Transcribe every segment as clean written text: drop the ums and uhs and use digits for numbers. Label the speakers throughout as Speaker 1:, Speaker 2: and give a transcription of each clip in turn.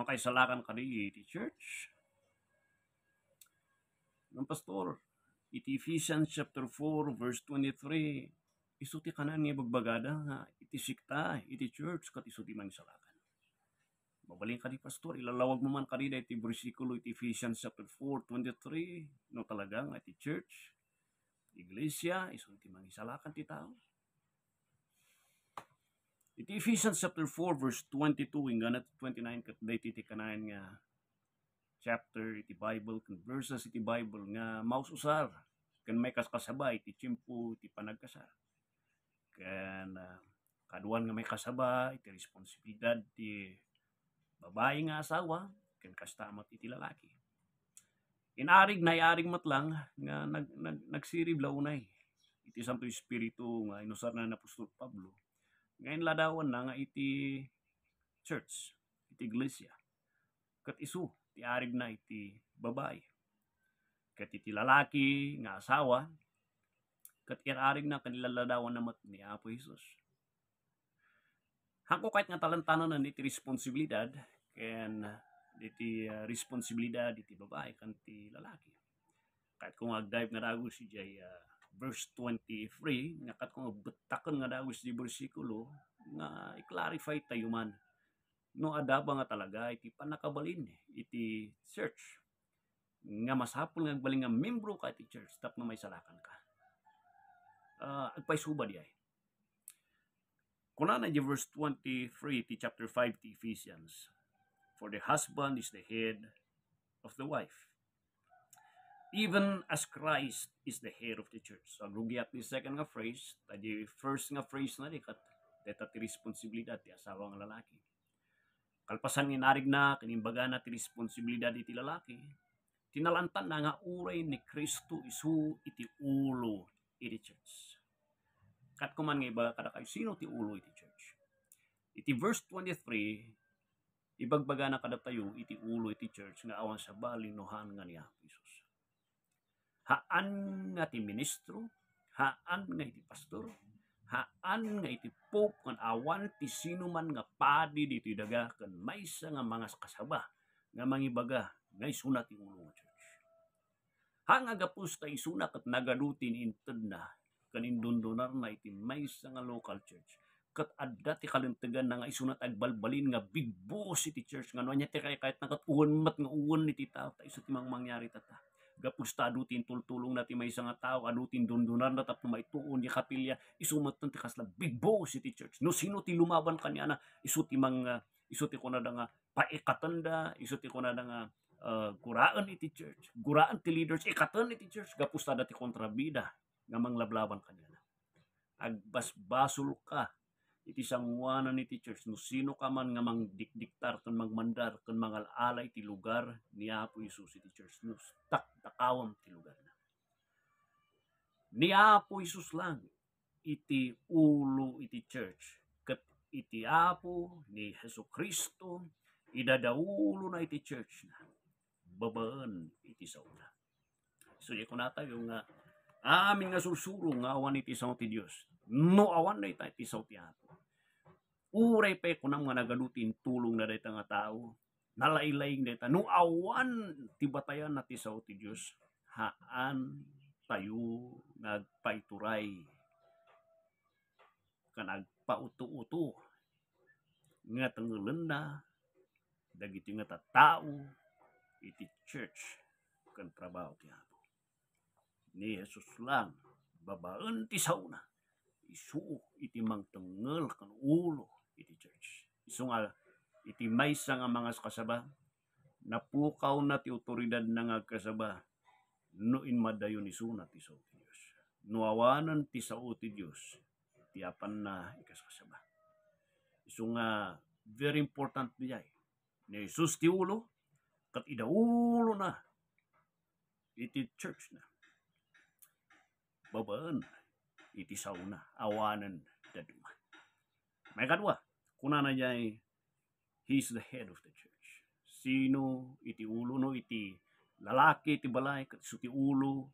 Speaker 1: makaisalakan kadi iti church. Ng pastor, iti Ephesians chapter 4 verse 23, isuti kanan nga bagbagada nga iti sikta iti church kat isuti man isalakan. Mabaling kadi pastor, ilalawag mo man kadi iti bersikulo iti Ephesians chapter 4:23, no talaga nga iti church, iglesia, isuti man isalakan ti tao. Iti Ephesians chapter 4 verse 22 hingga 29 kat daytoy iti kanan nga chapter iti Bible ken verses iti Bible nga maususar ken may kaskasabay iti tiempo iti panagkasar. Ken kaduan nga may kasaba iti responsibilidad ti babae nga asawa ken kastamat iti lalaki. Inarig na iarig matlang nga nagsirib launay iti Santo Espiritu nga inusar na Apostol Pablo. Ngayon ladawan na nga iti church, iti iglesia. Kat isu, ti arig na iti babae. Kat iti lalaki nga asawa, kat irarig na kanilaladawan namat ni Apo Jesus. Hangko kahit nga talantanan iti responsibilidad, ken iti responsibilidad iti babae kan ti lalaki. Kahit kung agdive nga dagos si jay verse 23, nga kat kung betaken nga dagos di bersikulo, nga i-clarify tayo man. No adaba nga talaga iti panakabalin iti church. Nga masapul nga agbaling nga membro ka iti church tapno may salakan ka. Agpaisuba di ay. Kuna na di verse 23 ti chapter 5 ti Ephesians. For the husband is the head of the wife, even as Christ is the head of the church. So agrugiat ni second nga phrase, tadi first nga phrase na di kat deta ti responsibilidad ti asawa nga lalaki. Kalpasan nga narig na kanimbaga na ti responsibilidad iti lalaki, tinalantan na nga uray ni Kristo isu iti ulo iti church. Kat kuman nga iba kada kayo sino ti ulo iti church. Iti verse 23, ibagbaga na kada tayo iti ulo iti church nga awan sa balinohan nga ni Apo Jesus. Haan nga ti ministro, haan nga iti pastor, haan nga iti pope kan awan ti sino man nga padi dito daga kan maysa nga mga kasaba nga mangibaga nga isuna ti ulo nga church. Hanga gapus ta isuna kat nagadutin inted na kan indundunar na iti maysa nga local church. Kat adda ti kalintegan na nga isunat agbalbalin nga big boss iti church nga no nya ti kahit nakatuon mat nga uwan iti tao ta isu ti mangyari tata. Gapus ta adutin tultulong na ti maysa nga tao adutin dundunar na tapno maituon ti kapilya isumat ti kasla big boss iti church. No sino ti lumaban kanya na isu ti kunada nga paikatanda, isu ti kunada nga guraan iti church. Guraan ti leaders ikatan iti church gapus ta dati kontrabida nga manglablaban kanya na. Agbasbasol ka iti sanguanan iti church no sino ka man nga mangdikdiktar ken magmandar ken mangalalay ti lugar ni Apo Jesus iti church no takawam ti lugar na. Ni Apo Jesus lang iti ulo iti church ket iti Apo ni Jesucristo idadaulo na iti church na babaan iti sauna. So di ko nata yung amin nga susuro nga awan iti saw ti Dios. No awan na iti saw ti Apo. Uray pa kunam nga nagadutin tulong na dayta nga tao. Nalailaing dayta. No awan ti batayan na ti saw ti Dios. Haan tayo nagpaituray. Kanagpauto-uto. Nga tanggalan na. Dagiti nga tatao. Iti church. Kan trabaho ti Apo. Ni Jesus lang babaan ti sauna isu iti mangtengel kan ulo iti church. Isu nga iti maysa nga mga kasaba napukaw na ti otoridad na nga kasaba no inmadayon isu na ti sao ti Dios. No awanan ti sao ti Dios ti apan na ikaskasaba. Isu nga very important dijay. Ni Jesus ti ulo kat idaulo na iti church na. Babaan iti sauna awanan daduma. May kadwa kuna na jay he's the head of the church. Sino iti ulo no iti lalaki iti balay ket isu ti ulo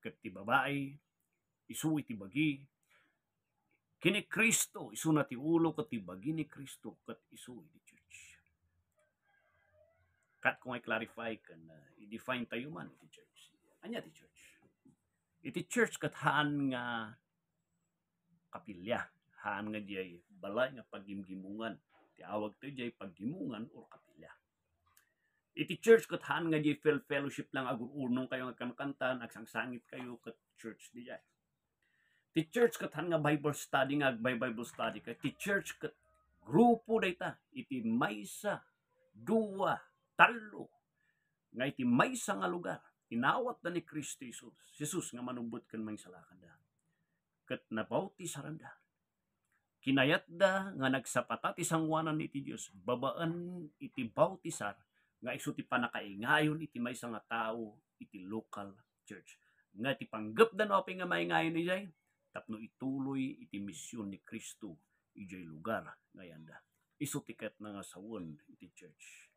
Speaker 1: ket ti babae isu iti bagi kini Kristo isu na ti ulo ket ti bagi ni Kristo ket isu iti church. kat kung ay clarify kan i-define tayo man iti church. Anya ti church? Iti church kat haan nga kapilya, haan nga diay balay nga pagimgimungan. Ti awag tayo diay paggimungan or kapilya. Iti church kat haan nga diay fellowship lang agurunong kayo nga kankantan, agsangsangit kayo kat church diay. Ti church kat haan nga Bible study nga Bible study kat ti church kat grupo dayta iti maysa, dua, talo nga iti maysa nga lugar inawat da ni Kristo Jesus nga manubot ken mangsalakan da ket nabautisaranda kinayat da nga nagsapata ti sangwanan iti Dios babaan iti bautisar nga isu ti panakaingayon iti maysa nga tao iti local church nga ti panggep da no nga maingayon ni jay tapno ituloy iti misyon ni Kristo ijay lugar ngayon da isu tiket na nga sawon iti church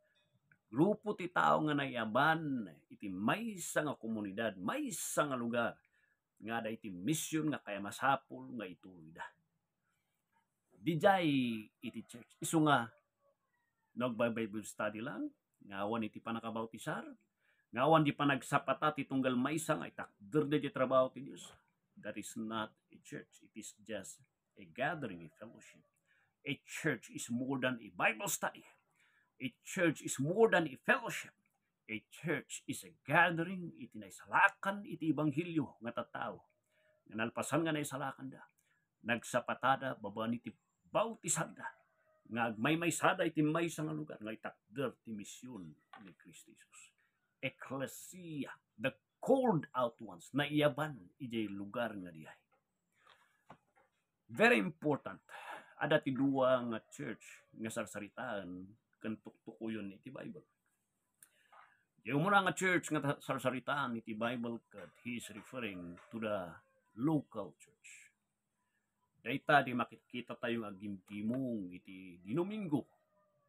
Speaker 1: grupo ti tao nga nayaban iti maysa nga komunidad, maysa nga lugar nga da iti mission nga kaya masapol nga ituloy da. Dijay iti church. Isu nga nagba-Bible study lang, ngawan iti panakabautisar, ngawan di panagsapata ti tunggal maysa nga itakder da di trabaho ti Dios. That is not a church. It is just a gathering, a fellowship. A church is more than a Bible study. A church is more than a fellowship. A church is a gathering iti naisalakan iti ebanghelyo nga tattao. Nga nalpasan nga naisalakan da. Nagsapatada babaan iti bautisada. Nga agmaymaysada iti maysa nga lugar nga itakder ti misyon ni Kristo Jesus. Ecclesia, the called out ones na iyaban iti lugar nga diay. Very important. Ada ti dua nga church nga sarsaritaan kan tuktukuyon iti Bible. Yung muna nga church nga sarsaritaan iti Bible kat he is referring to the local church. Dayta di makikita tayo nga gimgimong iti Domingo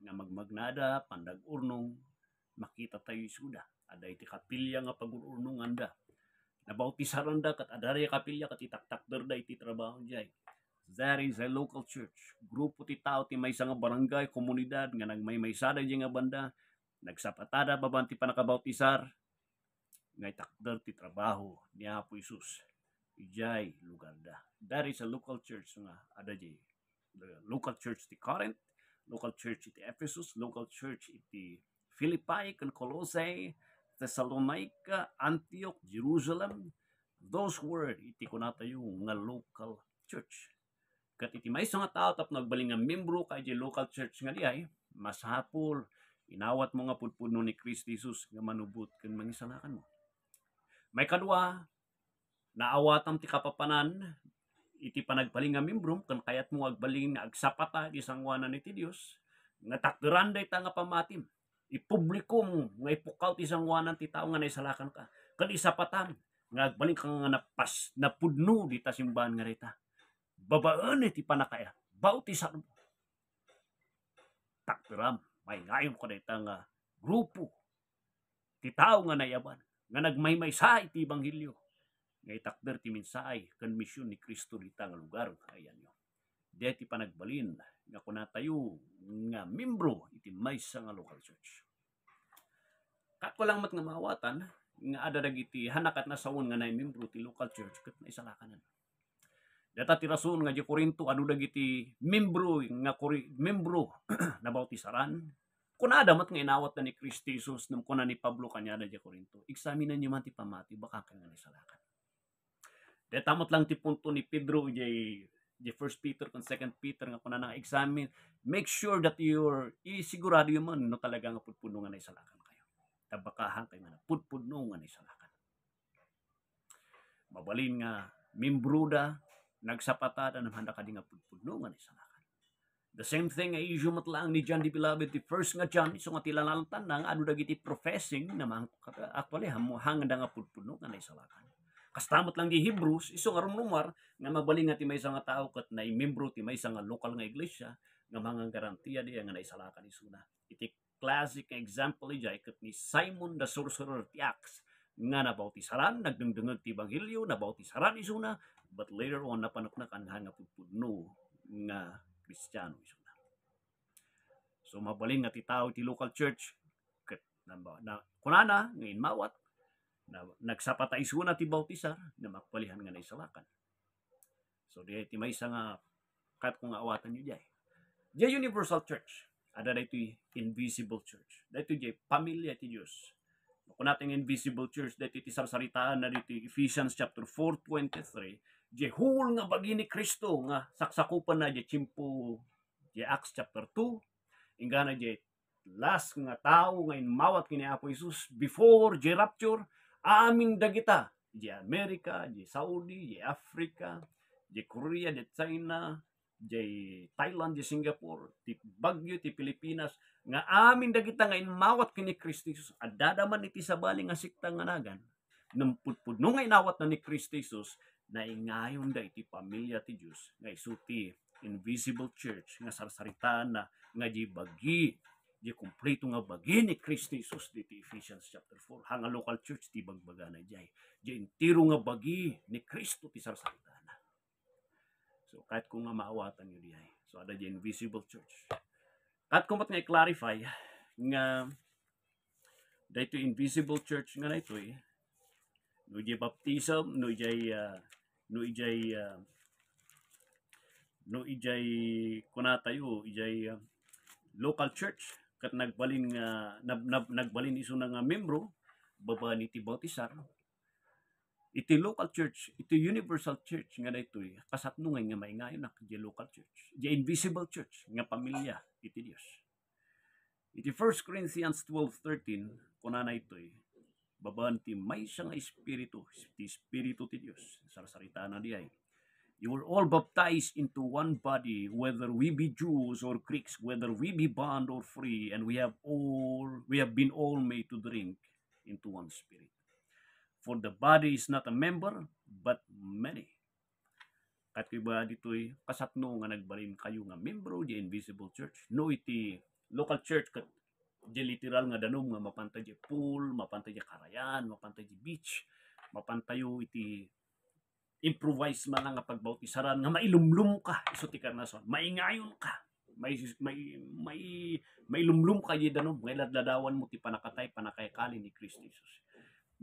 Speaker 1: nga magmagnada pandag-urnong makita tayo isuda. Ada iti kapilya nga pag-urnongan da. Nabautisaran da kat adari kapilya kat itaktakder da iti trabaho jay. That is a local church. Grupo ti tao ti maysa nga barangay, komunidad nga nagmaymaysada di nga banda, nagsapatada baban ti panakabautisar, nga itakder ti trabaho ni Apo Isus. Ijay lugar da. That is a local church nga ada di. The local church ti Corinth, local church iti Ephesus, local church iti Philippi, Colossae, Thessalonica, Antioch, Jerusalem. Those were iti kunatayo nga local church. Kat iti maysa nga tao tapno agbaling nga membro kay di local church nga diay masapol inawat mo nga pudpudno ni Kristo Jesus nga manubot ken mangisalakan mo. May kadua naawatam ti kapapanan iti panagbaling nga membro ken kayat mo agbaling nga agsapata di sangwanan iti Dios nga takderan dayta nga pamatim. Ipubliko mo nga ipukaw ti sangwanan ti tao nga naisalakan ka. Ken isapatam nga agbaling ka nga napudno di ta simbahan nga rita. Babaan iti panakaya, bautisan mo. Takpiram, may ngayon ko na itang grupo, ti tao nga nayaban, nga nagmaymaysa iti ebanghelyo, nga itakder ti minsay, kan misyon ni Kristo dita nga lugar, ayan nyo. Deti panagbalin, nga kunatayo, nga membro, iti maysa nga local church. Kako lang mat nga mawatan, nga adadag iti hanakat na sawon nga na membro ti local church, kat na isalakanan. Data ti rason nga di Korinto adu dagiti membro na bautisaran. Kuna adamat nga inawat na ni Kristo Jesus nung kuna ni Pablo kanyada di Korinto. Examinan niyo man ti pamati baka ka nga nisalakan. Data tamot lang ti punto ni Pedro di 1 Peter kung 2 Peter nga kuna nang examine. Make sure that you're isigurado yun man no talaga nga pudpudno nga naisalakan kayo. Tabakahan kayo nga pudpudno nga naisalakan. Mabalin nga membro da nagsapatada ng handa ka di nga pudpudno nga naisalakan. The same thing ay issue matlaang ni John the Beloved, the first nga John, iso nga tilalaltan na nga adu dagiti professing na actually hanganda nga pudpudno nga naisalakan. Kastamot lang di Hebrews, iso nga rumnumar nga mabaling nga ti maysa nga tao kat na membro ti maysa nga lokal nga iglesia nga mga garantiya di nga naisalakan isuna. Iti classic example ijay kat ni Simon the Sorcerer ti Acts nga nabautisaran, nagdungdungag ti ebanghelyo, nabautisaran isuna, but later on napanaknakan nga pudpudno nga Kristiyano isuna. So mabalin nga ti tao ti local church ket na kunana ngayon mawat na nagsapata isuna ti bautisar na makpalihan nga naisalakan. So di ti may nga kat kung awatan nyo jay. Jay universal church. Ada dito invisible church. Dito jay pamilya ti Diyos. Kung natin invisible church, dito ti sarsaritaan na dito Ephesians chapter 4:23, jay whole nga bagi ni Kristo nga saksakupan na jay chimpo jay Acts chapter 2, ingana jay last nga tao ngayon mawat kini Apo Jesus before jay rapture, aming dagita jay Amerika, jay Saudi, jay Africa, jay Korea, jay China, jay Thailand, jay Singapore, ti Baguio, ti Pilipinas, nga amin dagita ngayon mawat kini Kristo Jesus. Adadaman iti sabali nga sikta nga nagan, nampudpud no nga inawat na ni Kristo Jesus, na ingayon da iti pamilya ti Diyos, nga isuti invisible church, nga sarsaritaan na, nga di bagi, di kompleto nga bagi ni Kristo Jesus, diti Ephesians chapter 4, hanga local church, ti bagbaga na jay, di intiro nga bagi ni Kristo ti sarsaritaan. So, kahit kung nga maawatan nyo dihay. So, ada di invisible church. Kahit kung nga i-clarify, nga dito invisible church nga na ito no ijay baptism, no ijay kunatayo, ijay local church, kat nagbalin nagbalin iso na nga membro, baba ni ti bautisar, iti local church, iti universal church nga dito kasatnungay nga maingayon na di local church, di invisible church nga pamilya iti Dios. Iti 1 Corinthians 12:13 kunana ito babaan ti may nga espiritu ti Dios, sarsarita na diay. You were all baptized into one body, whether we be Jews or Greeks, whether we be bond or free, and we have been all made to drink into one spirit. For the body is not a member, but many. Kat iba dito'y kasatno nga nagbalin kayo nga membro di invisible church. No iti local church kat di literal nga danom nga mapantay di pool, mapantay di karayan, mapantay di beach, mapantayo iti improvise man nga pagbautisaran nga mailumlum ka iso ti karnason, maingayon ka. May lumlum ka di danom, ngay ladladawan mo ti panakay-kali ni Kristo Jesus.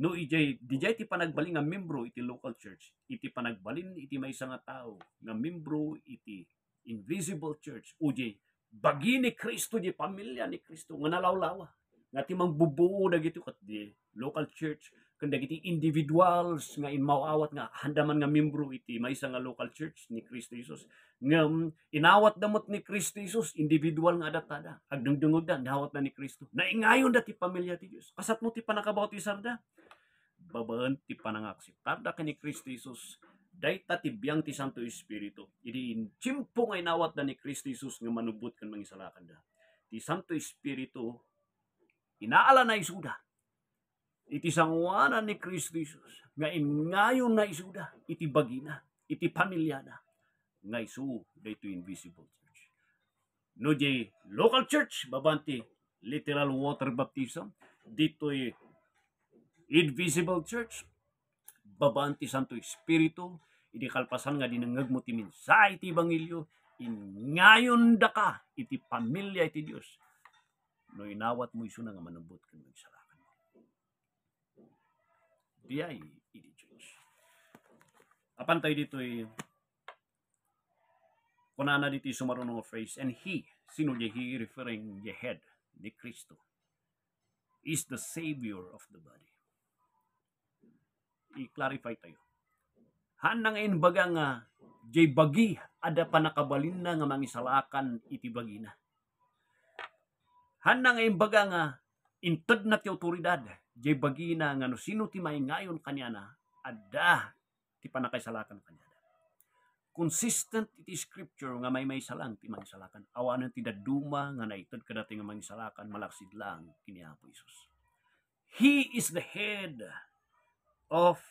Speaker 1: No dijay ti panagbalin nga membro iti local church, iti panagbalin iti maysa nga tao nga membro iti invisible church, ujay bagi ni Kristo, di pamilya ni Kristo nga nalawlawa, nga ti mangbubuo dagiti kat di local church, ken dagiti individuals nga inmawawat nga handaman nga membro iti maysa nga local church ni Kristo Jesus, nga inawat damot ni Kristo Jesus, individual nga adatada, agdungdungod da nawat na ni Kristo, naingayon da ti pamilya ti Dios, kasat mo ti panakabautisar da, babaan ti panangaksiptar da kani Kristo Jesus, dayta ti biyang ti Santo Espiritu, idi chimpo nga inawat da ni Kristo Jesus nga manubot kan mangisalakan da, ti Santo Espiritu inaala na isuda, iti sangwanan ni Kristo Jesus, nga ingayon na isuda, iti bagina, iti pamilya na, nga isu, dayto invisible church. No di local church, babanti literal water baptism, dito'y invisible church, babanti Santo Espiritu, iti kalpasan nga dinangag mo ti minsay iti Ebanghelyo, ingayon da ka, iti pamilya iti Dios, no inawat mo iso na nga manubot kan magsalakan mo. Diyay iti church. Apan tayo dito'y kunana dito'y sumarunong phrase, and he, sino di he referring the head ni Kristo, is the Savior of the body. I-clarify tayo. Hanang baga nga jay bagi ada pa nakabalin na nga mangisalakan iti bagina. Hanang baga nga inted na ti otoridad jay bagina nga no sino ti maingayon kanya na ada ti panakaisalakan kanya. Consistent iti scripture nga may salang ti mangisalakan. Awanan ti daduma nga naited kadati nga mangisalakan malaksid lang kini Apo Jesus. He is the head of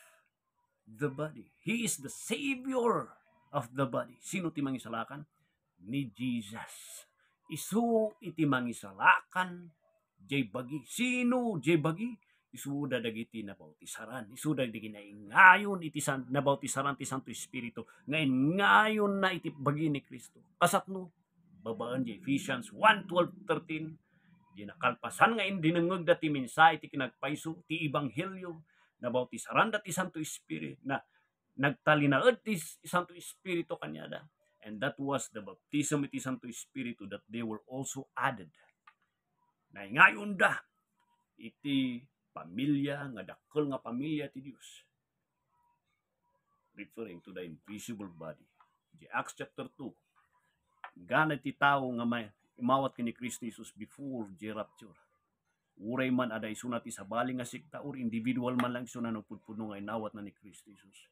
Speaker 1: the body. He is the Savior of the body. Sino ti mangisalakan? Ni Jesus. Isu iti mangisalakan jay bagi. Sino jay bagi? Isu da dagiti nabautisaran. Isu da dagiti ngayon iti nabautisaran ti Santo Espiritu. Ngayon na iti bagi ni Kristo. Kasatno babaan jay Ephesians 1:12-13, Ginakalpasan nga indinungog dati minsay ti kinagpayso ti ebanghelyo na bautisaran dati Santo Espiritu na nagtalinaed ti Santo Espiritu kanyada, and that was the baptism iti Santo Espiritu that they were also added. Na ngayon da iti pamilya nga dakkel nga pamilya ti Dios, referring to the invisible body. Di Acts chapter 2, gana ti tao nga may imawat kini Kristo Jesus before the rapture. Uray man aday sunat isabali nga sikta or individual man lang suna no pudpuno nga inawat na ni Kristo Jesus.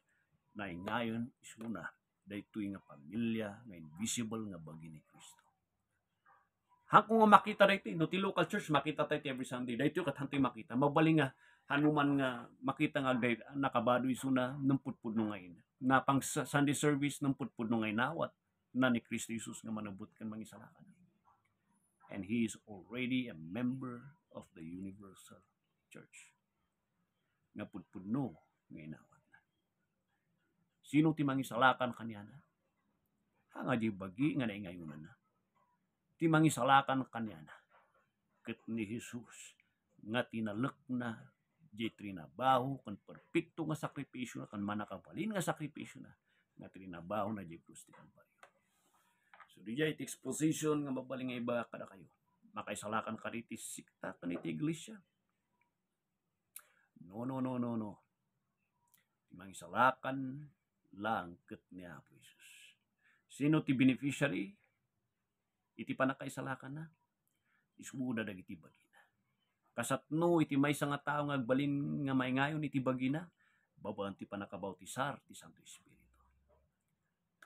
Speaker 1: Na ngayon isuna daytoy nga pamilya nga invisible nga bagi ni Kristo. Hangko nga makita daytoy no ti local church makita tayo every Sunday. Daytoy kat hantoy makita. Mabaling nga hanuman nga makita nga nakabadoy suna ng pudpuno nga ina. Na pang Sunday service ng pudpuno nga inawat na ni Kristo Jesus nga manabot kan mangisalakan. And he is already a member of the universal church. Nga pudpuno nga inawat na. Sino ti mangisalakan kanya na? Hanga di bagi nga naingayunan na. Ti mangisalakan kanya na. Ket ni Jesus nga tinalek na di trinabaho kan perpekto nga sakripisyo na kan manakabalin nga sakripisyo na nga trinabaho na di krus ti Kalbaryo. So di iti exposition nga mabaling nga iba kada kayo. Makaisalakan ka riti sikta kan iti iglesia. No. Mangisalakan lang ket ni Apo Jesus. Sino ti beneficiary? Iti panakaisalakan na. Isuda dagiti bagina. Kasatno iti maysa nga tao nga agbalin nga maingayon iti bagina, babaan ti panakabautisar ti Santo Espiritu.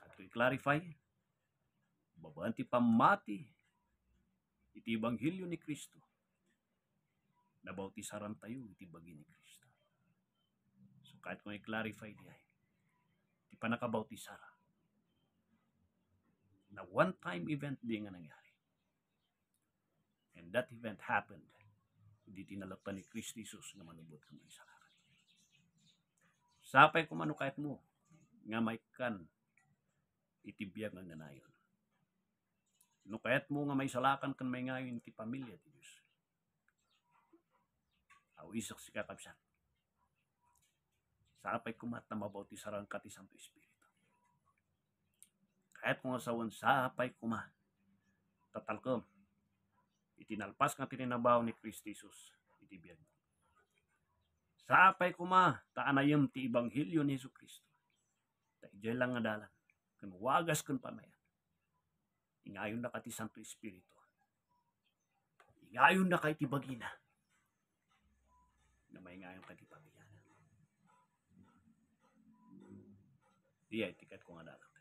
Speaker 1: At i-clarify, babaan ti pamati iti ebanghelyo ni Kristo. Nabautisaran tayo iti bagi ni Kristo. So kahit kung i-clarify diay, iti panakabautisar na one-time event di nga nangyari. And that event happened. Hindi tinalagpan ni Kristo Jesus nga manubot kang maisalakan. Sapay kung ano kahit mo nga may kan itibiyag ng nanayon. No kahit mo nga may salakan kan may ngayon ti pamilya ti Diyos. Awisak si kakabsan. Sapay kumat na mabautisaran ka ti Santo Espiritu. Kahit kung asawan sapay kuma tatalkom itinalpas nga tininabaw ni Kristo Jesus itibiyag. Sapay kuma taanayem ti ebanghelyo ni Jesucristo. Taijay lang nga dalan. Kun wagas kun pamayan. Ingayon na ka ti Santo Espiritu. Ingayon na ka iti bagina. Na may ngayon ka ti pamilya. Diya itikat ko nga dalan.